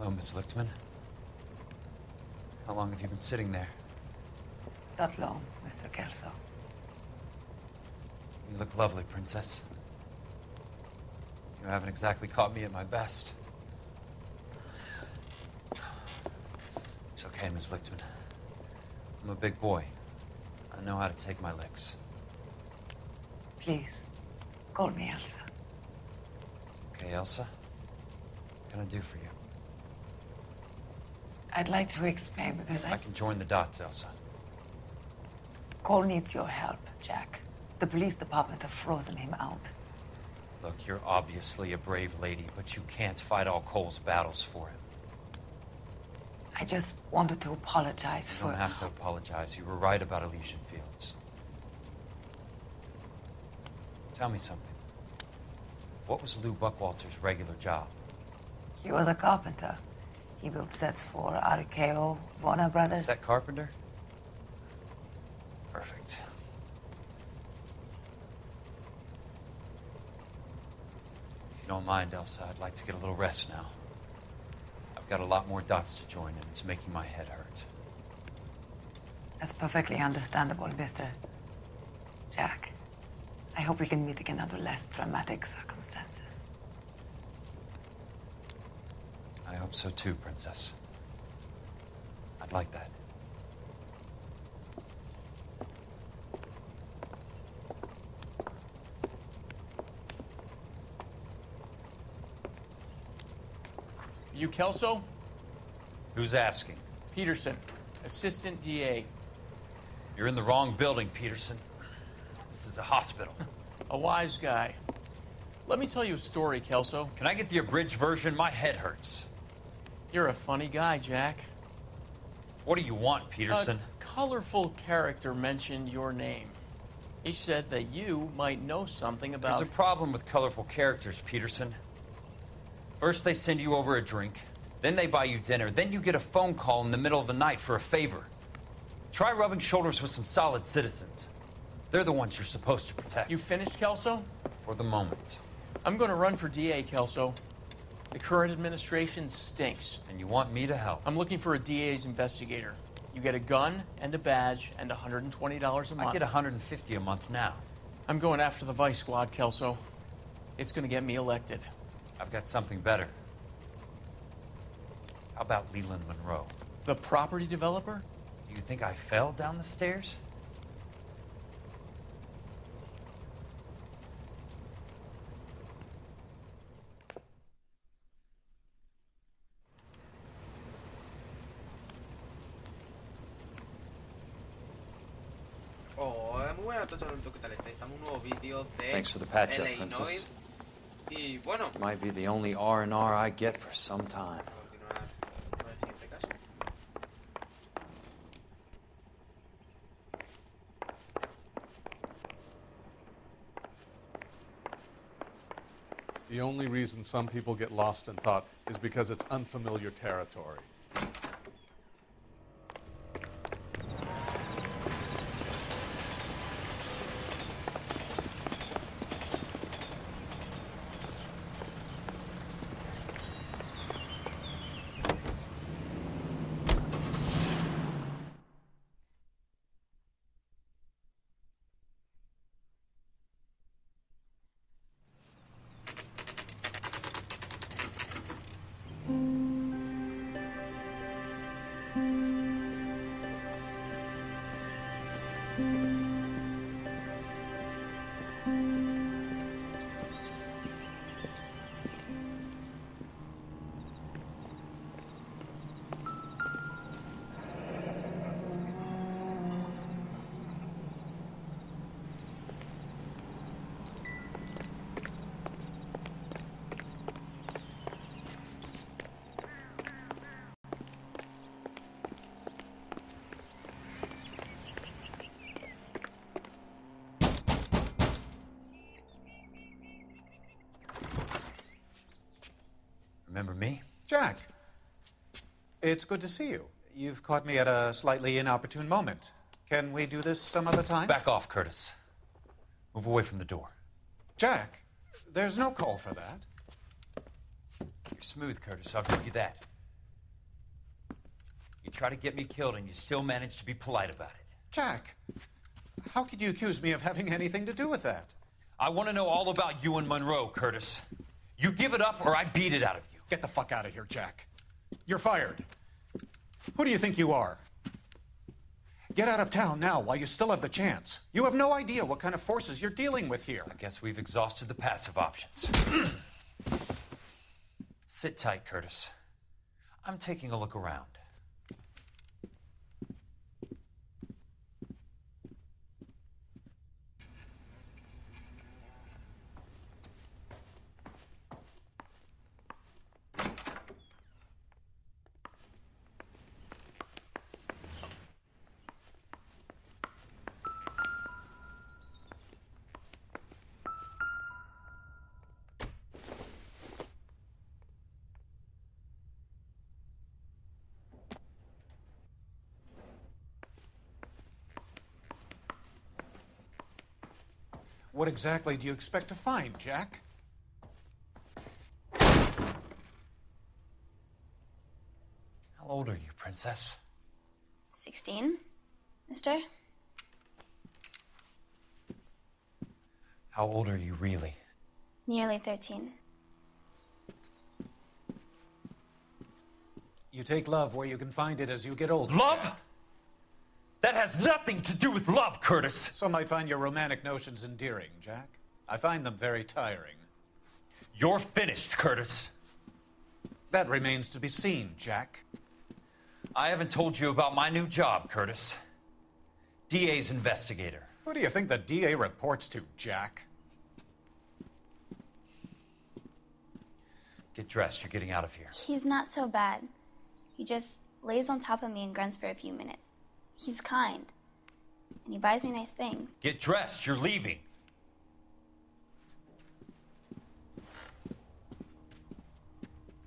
Hello, Miss Lichtman. How long have you been sitting there? Not long, Mr. Caso. You look lovely, Princess. You haven't exactly caught me at my best. It's okay, Miss Lichtman. I'm a big boy. I know how to take my licks. Please, call me Elsa. Okay, Elsa? What can I do for you? I'd like to explain because I can join the dots, Elsa. Cole needs your help, Jack. The police department have frozen him out. Look, you're obviously a brave lady, but you can't fight all Cole's battles for him. I just wanted to apologize for... You don't have to apologize. You were right about Elysian Fields. Tell me something. What was Lou Buckwalter's regular job? He was a carpenter. He built sets for RKO, Warner Brothers. Set carpenter? Perfect. If you don't mind, Elsa, I'd like to get a little rest now. I've got a lot more dots to join, and it's making my head hurt. That's perfectly understandable, Mr. Jack. I hope we can meet again under less dramatic circumstances. I hope so too, Princess. I'd like that. You Kelso? Who's asking? Peterson, Assistant DA. You're in the wrong building, Peterson. This is a hospital. A wise guy. Let me tell you a story, Kelso. Can I get the abridged version? My head hurts. You're a funny guy, Jack. What do you want, Peterson? A colorful character mentioned your name. He said that you might know something about... There's a problem with colorful characters, Peterson. First they send you over a drink, then they buy you dinner, then you get a phone call in the middle of the night for a favor. Try rubbing shoulders with some solid citizens. They're the ones you're supposed to protect. You finished, Kelso? For the moment. I'm going to run for DA, Kelso. The current administration stinks. And you want me to help? I'm looking for a DA's investigator. You get a gun and a badge and $120 a month. I get $150 a month now. I'm going after the Vice Squad, Kelso. It's going to get me elected. I've got something better. How about Leland Monroe? The property developer? You think I fell down the stairs? Muy buenas a todos, ¿qué tal estáis? Estamos en un nuevo vídeo de Thanks for the patch up, L.A.Noire. Princess. Y bueno, Might be the only R&R I get for some time. a continuar con el siguiente caso. The only reason some people get lost in thought is because it's unfamiliar territory. Remember me? Jack, it's good to see you. You've caught me at a slightly inopportune moment. Can we do this some other time? Back off, Curtis. Move away from the door. Jack, there's no call for that. You're smooth, Curtis. I'll give you that. You try to get me killed and you still manage to be polite about it. Jack, how could you accuse me of having anything to do with that? I want to know all about you and Monroe, Curtis. You give it up or I beat it out of you. Get the fuck out of here, Jack. You're fired. Who do you think you are? Get out of town now while you still have the chance. You have no idea what kind of forces you're dealing with here. I guess we've exhausted the passive options. Sit tight, Curtis. I'm taking a look around. What exactly do you expect to find, Jack? How old are you, Princess? 16, mister? How old are you really? Nearly 13. You take love where you can find it as you get older. Love? Jack. That has nothing to do with love, Curtis. Some might find your romantic notions endearing, Jack. I find them very tiring. You're finished, Curtis. That remains to be seen, Jack. I haven't told you about my new job, Curtis. DA's investigator. Who do you think the DA reports to, Jack? Get dressed, you're getting out of here. He's not so bad. He just lays on top of me and grunts for a few minutes. He's kind. And he buys me nice things. Get dressed, you're leaving.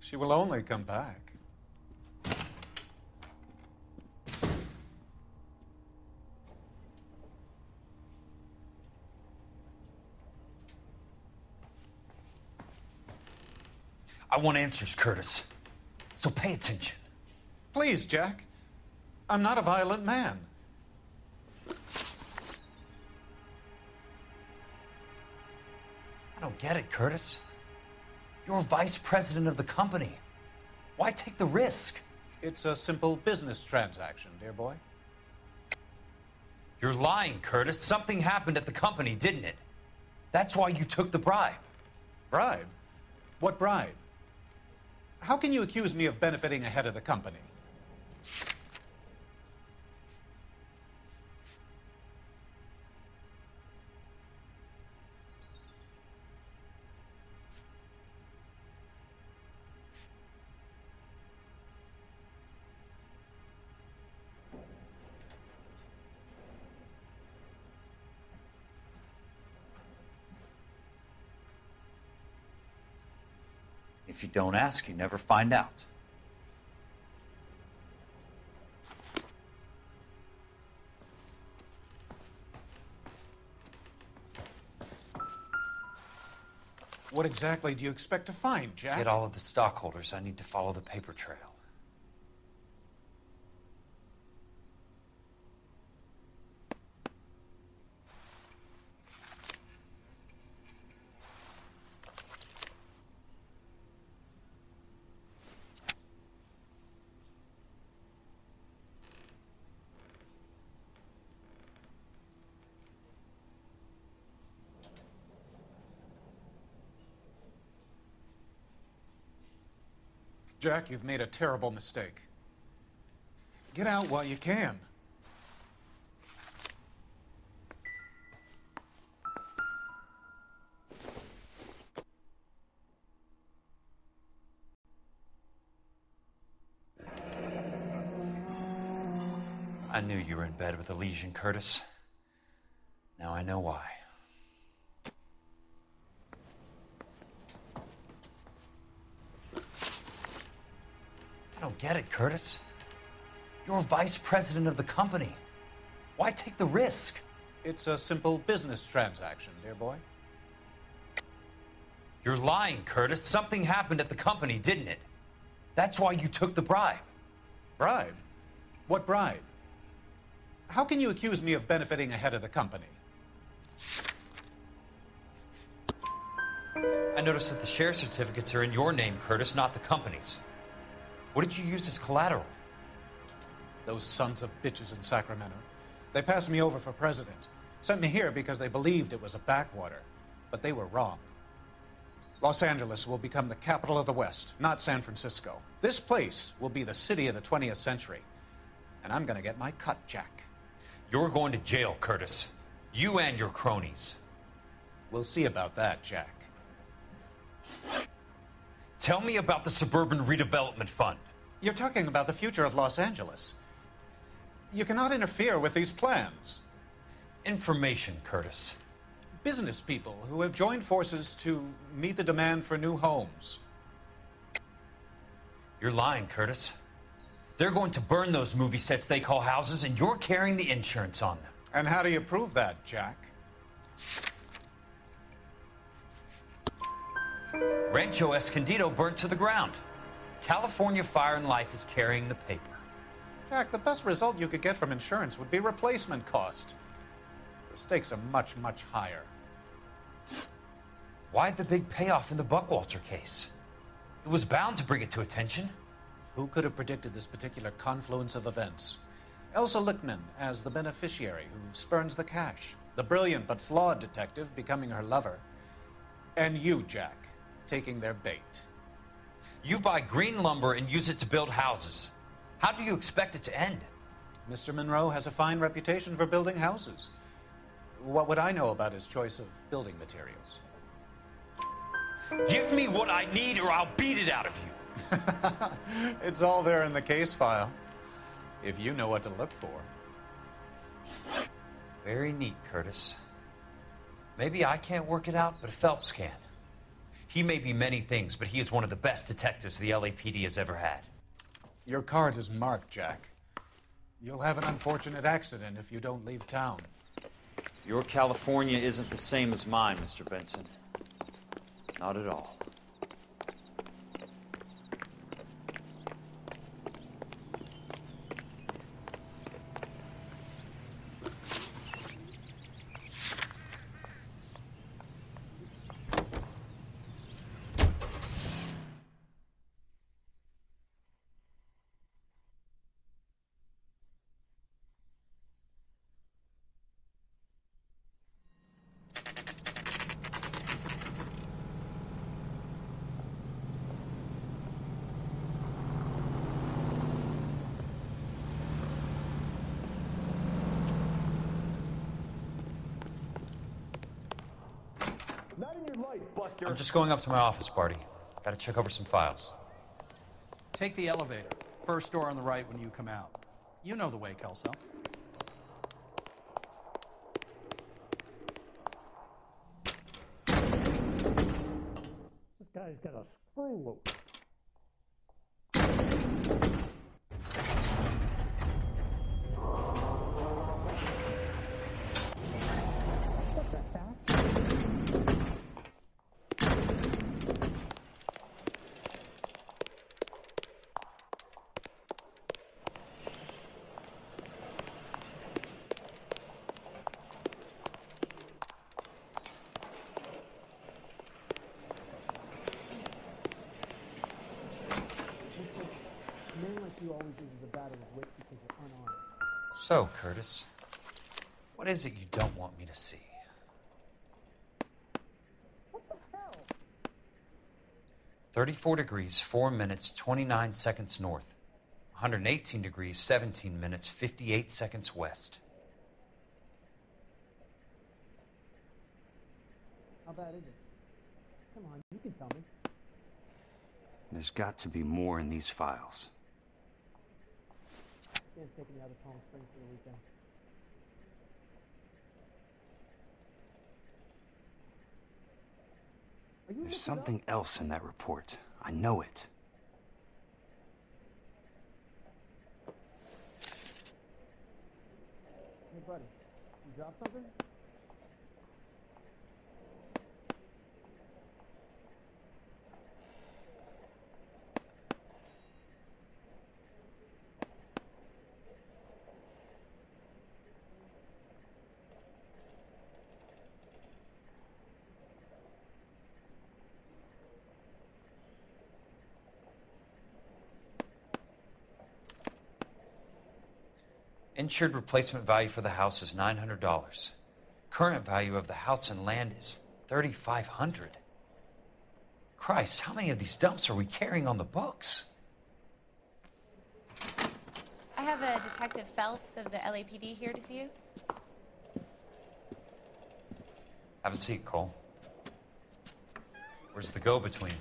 She will only come back. I want answers, Curtis. So pay attention. Please, Jack. I'm not a violent man. I don't get it, Curtis. You're vice president of the company. Why take the risk? It's a simple business transaction, dear boy. You're lying, Curtis. Something happened at the company, didn't it? That's why you took the bribe. Bribe? What bribe? How can you accuse me of benefiting ahead of the company? If you don't ask, you never find out. What exactly do you expect to find, Jack? Get all of the stockholders. I need to follow the paper trail. Jack, you've made a terrible mistake. Get out while you can. I knew you were in bed with a lesion, Curtis. Now I know why. I don't get it, Curtis. You're vice president of the company. Why take the risk? It's a simple business transaction, dear boy. You're lying, Curtis. Something happened at the company, didn't it? That's why you took the bribe. Bribe? What bribe? How can you accuse me of benefiting ahead of the company? I noticed that the share certificates are in your name, Curtis, not the company's. What did you use as collateral? Those sons of bitches in Sacramento. They passed me over for president. Sent me here because they believed it was a backwater. But they were wrong. Los Angeles will become the capital of the West, not San Francisco. This place will be the city of the 20th century. And I'm gonna get my cut, Jack. You're going to jail, Curtis. You and your cronies. We'll see about that, Jack. Tell me about the Suburban Redevelopment Fund. You're talking about the future of Los Angeles. You cannot interfere with these plans. Information, Curtis. Business people who have joined forces to meet the demand for new homes. You're lying, Curtis. They're going to burn those movie sets they call houses, and you're carrying the insurance on them. And how do you prove that, Jack? Rancho Escondido burnt to the ground. California Fire and Life is carrying the paper. Jack, the best result you could get from insurance would be replacement cost. The stakes are much, much higher. Why the big payoff in the Buckwalter case? It was bound to bring it to attention. Who could have predicted this particular confluence of events? Elsa Lichtman as the beneficiary who spurns the cash. The brilliant but flawed detective becoming her lover. And you, Jack, taking their bait. You buy green lumber and use it to build houses. How do you expect it to end? Mr. Monroe has a fine reputation for building houses. What would I know about his choice of building materials? Give me what I need or I'll beat it out of you. It's all there in the case file, if you know what to look for. Very neat, Curtis. Maybe I can't work it out, but Phelps can. He may be many things, but he is one of the best detectives the LAPD has ever had. Your card is marked, Jack. You'll have an unfortunate accident if you don't leave town. Your California isn't the same as mine, Mr. Benson. Not at all. I'm just going up to my office, Barty. Gotta check over some files. Take the elevator. First door on the right when you come out. You know the way, Kelso. This guy's got a screw loose. What the heck? So, Curtis, what is it you don't want me to see? What the hell? 34 degrees, 4 minutes, 29 seconds north. 118 degrees, 17 minutes, 58 seconds west. How bad is it? Come on, you can tell me. There's got to be more in these files. Dan's taking me out of Palm Springs for the weekend. There's something else in that report. I know it. Hey, buddy, you dropped something? Insured replacement value for the house is $900. Current value of the house and land is $3,500. Christ, how many of these dumps are we carrying on the books? I have a Detective Phelps of the LAPD here to see you. Have a seat, Cole. Where's the go-between?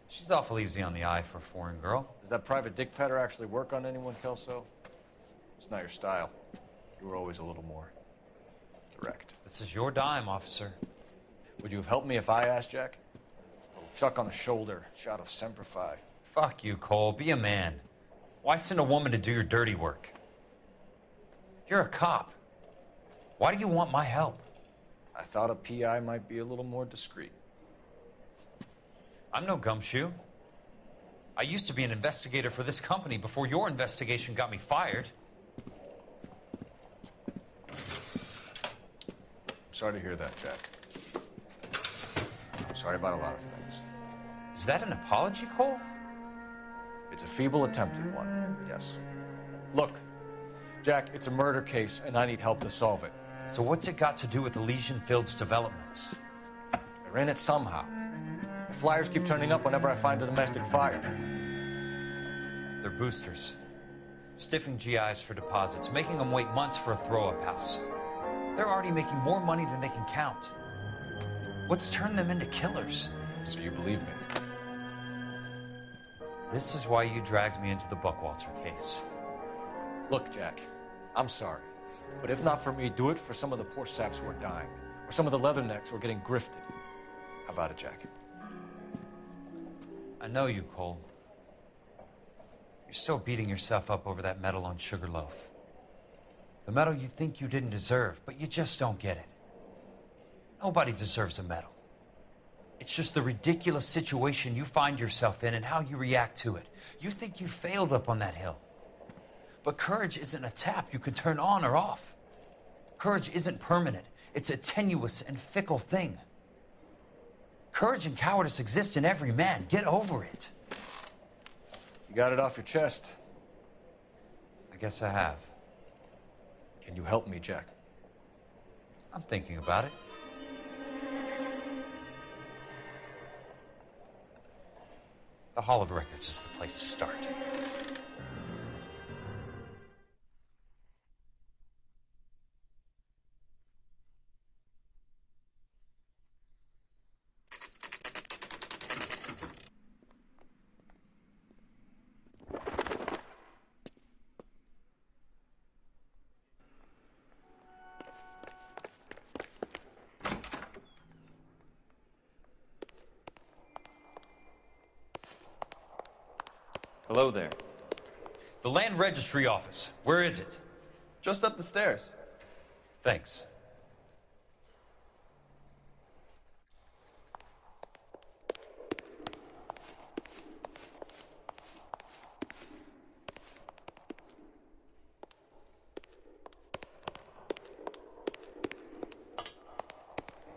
She's awful easy on the eye for a foreign girl. Does that private dick petter actually work on anyone, Kelso? It's not your style. You were always a little more direct. This is your dime, officer. Would you have helped me if I asked, Jack? A little chuck on the shoulder, shot of Semper Fi. Fuck you, Cole. Be a man. Why send a woman to do your dirty work? You're a cop. Why do you want my help? I thought a PI might be a little more discreet. I'm no gumshoe. I used to be an investigator for this company before your investigation got me fired. Sorry to hear that, Jack. I'm sorry about a lot of things. Is that an apology, Cole? It's a feeble attempted one, yes. Look, Jack, it's a murder case, and I need help to solve it. So what's it got to do with Elysian Fields developments? They're in it somehow. The flyers keep turning up whenever I find a domestic fire. They're boosters. Stiffing GIs for deposits, making them wait months for a throw-up house. They're already making more money than they can count. What's turned them into killers? So you believe me? This is why you dragged me into the Buckwalter case. Look, Jack, I'm sorry. But if not for me, do it for some of the poor saps who are dying. Or some of the leathernecks who are getting grifted. How about it, Jack? I know you, Cole. You're still beating yourself up over that medal on Sugarloaf. The medal you think you didn't deserve, but you just don't get it. Nobody deserves a medal. It's just the ridiculous situation you find yourself in and how you react to it. You think you failed up on that hill. But courage isn't a tap you can turn on or off. Courage isn't permanent. It's a tenuous and fickle thing. Courage and cowardice exist in every man. Get over it. You got it off your chest. I guess I have. Can you help me, Jack? I'm thinking about it. The Hall of Records is the place to start. Hello there. The Land Registry Office. Where is it? Just up the stairs. Thanks.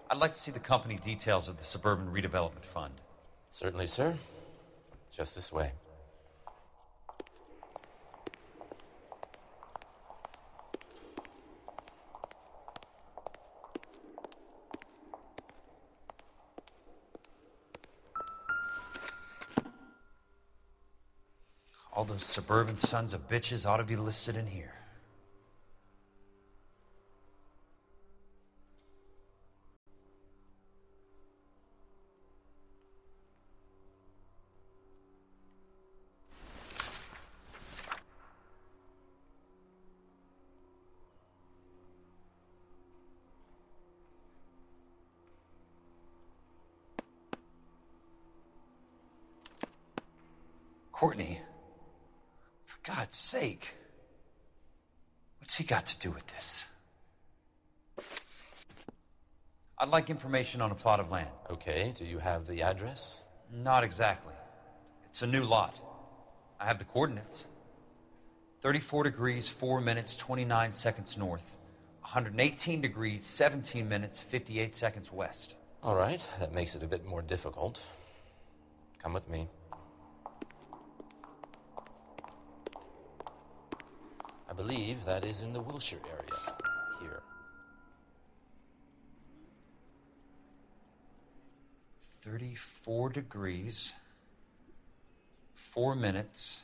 I'd like to see the company details of the Suburban Redevelopment Fund. Certainly, sir. Just this way. All those suburban sons of bitches ought to be listed in here. Courtney. For God's sake. What's he got to do with this? I'd like information on a plot of land. Okay, do you have the address? Not exactly. It's a new lot. I have the coordinates. 34 degrees, 4 minutes, 29 seconds north. 118 degrees, 17 minutes, 58 seconds west. All right, that makes it a bit more difficult. Come with me. I believe that is in the Wilshire area, here. 34 degrees, 4 minutes,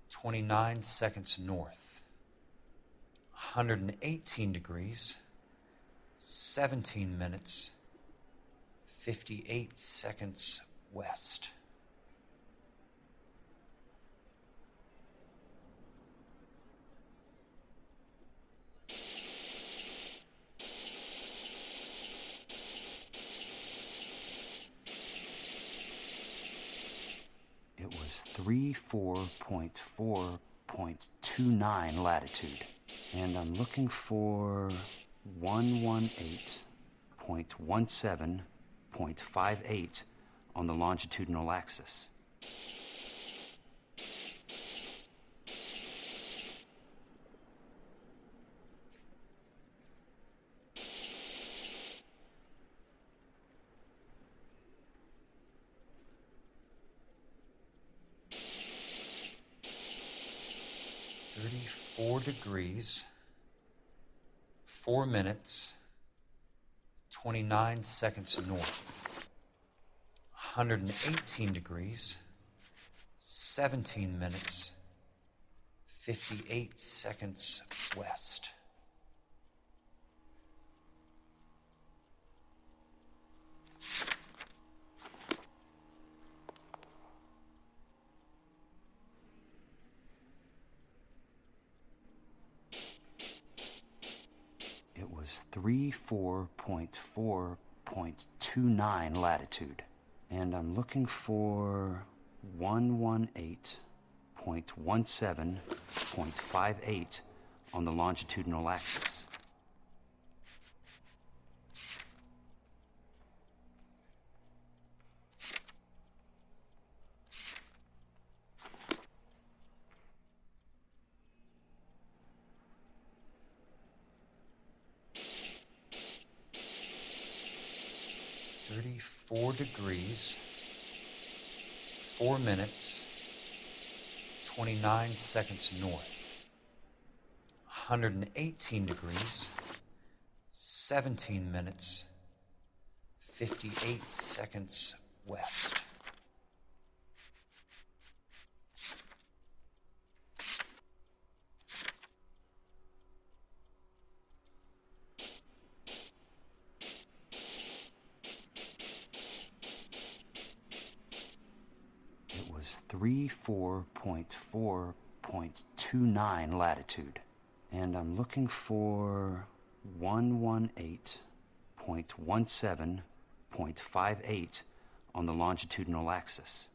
29 seconds north. 118 degrees, 17 minutes, 58 seconds west. It was 34.4.29 latitude. And I'm looking for 118.17.58 on the longitudinal axis. Degrees, 4 minutes, 29 seconds north. 118 degrees, 17 minutes, 58 seconds west. It was 34.4.29 latitude. And I'm looking for 118.17.58 on the longitudinal axis. Four degrees, 4 minutes, 29 seconds north. 118 degrees, 17 minutes, 58 seconds west. It was 34.4.29 latitude. And I'm looking for 118.17.58 on the longitudinal axis.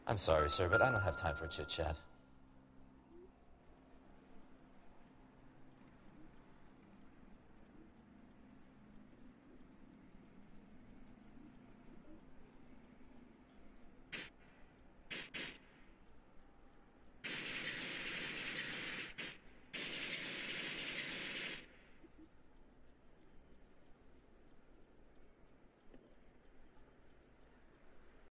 I'm sorry, sir, but I don't have time for chit-chat.